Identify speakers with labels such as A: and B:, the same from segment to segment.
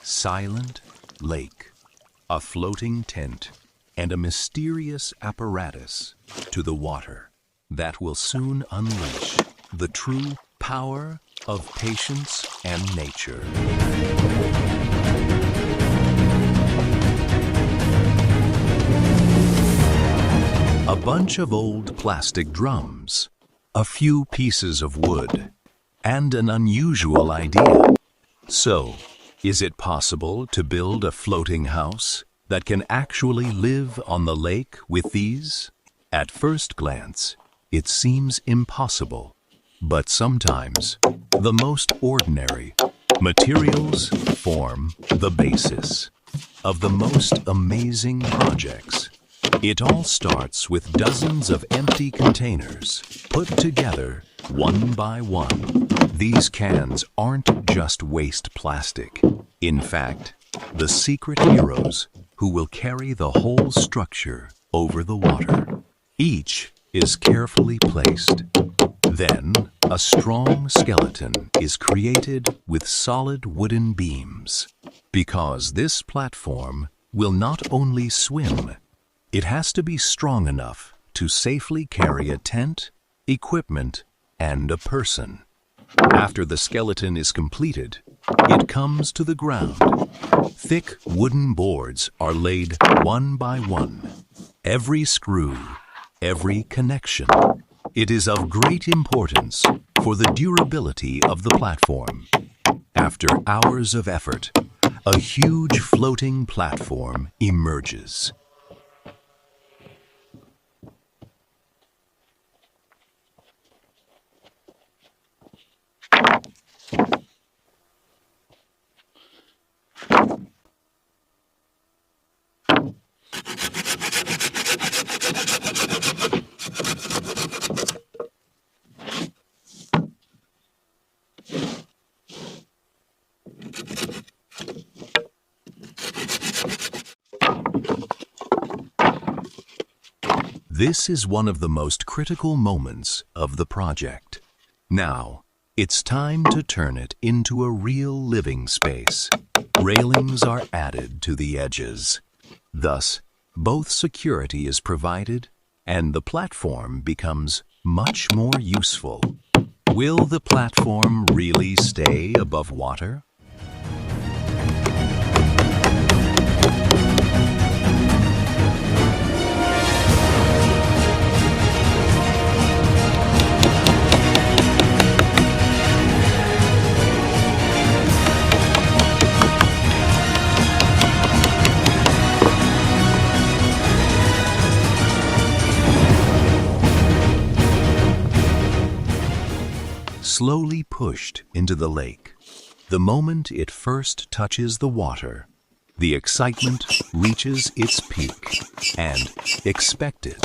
A: silent lake, a floating tent, and a mysterious apparatus to the water that will soon unleash the true power of patience and nature. A bunch of old plastic drums, a few pieces of wood, and an unusual idea. So, is it possible to build a floating house that can actually live on the lake with these? At first glance, it seems impossible, but sometimes the most ordinary materials form the basis of the most amazing projects. It all starts with dozens of empty containers put together one by one. These cans aren't just waste plastic. In fact, the secret heroes who will carry the whole structure over the water. Each is carefully placed. Then, a strong skeleton is created with solid wooden beams. Because this platform will not only swim, it has to be strong enough to safely carry a tent, equipment, and a person. After the skeleton is completed, it comes to the ground. Thick wooden boards are laid one by one. Every screw, every connection. It is of great importance for the durability of the platform. After hours of effort, a huge floating platform emerges. This is one of the most critical moments of the project. Now, it's time to turn it into a real living space. Railings are added to the edges. Thus, both security is provided and the platform becomes much more useful. Will the platform really stay above water? Slowly pushed into the lake. The moment it first touches the water, the excitement reaches its peak, and expected.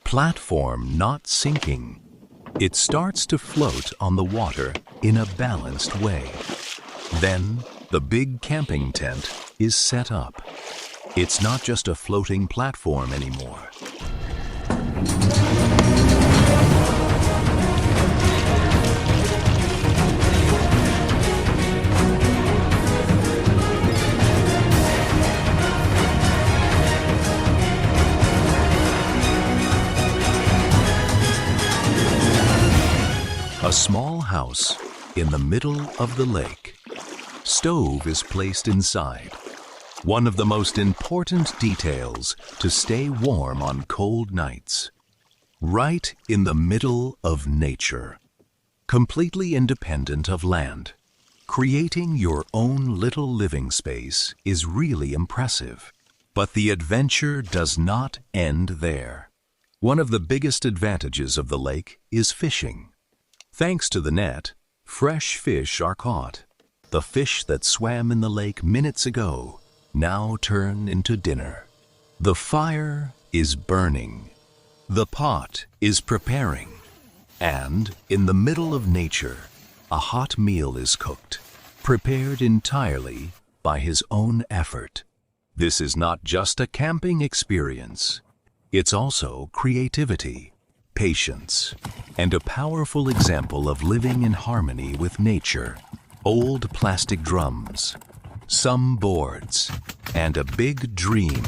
A: Platform not sinking. It starts to float on the water in a balanced way. Then, the big camping tent is set up. It's not just a floating platform anymore. A small house in the middle of the lake. Stove is placed inside. One of the most important details to stay warm on cold nights. Right in the middle of nature. Completely independent of land. Creating your own little living space is really impressive. But the adventure does not end there. One of the biggest advantages of the lake is fishing. Thanks to the net, fresh fish are caught. The fish that swam in the lake minutes ago now turn into dinner. The fire is burning. The pot is preparing. And in the middle of nature, a hot meal is cooked, prepared entirely by his own effort. This is not just a camping experience. It's also creativity, patience, and a powerful example of living in harmony with nature. Old plastic drums, some boards, and a big dream.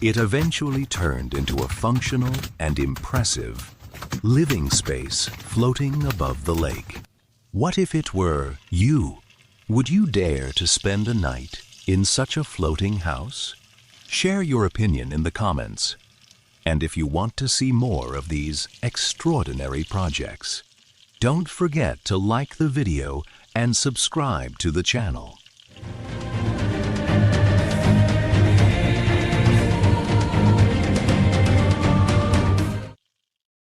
A: It eventually turned into a functional and impressive living space floating above the lake. What if it were you? Would you dare to spend a night in such a floating house? Share your opinion in the comments. And if you want to see more of these extraordinary projects, don't forget to like the video and subscribe to the channel.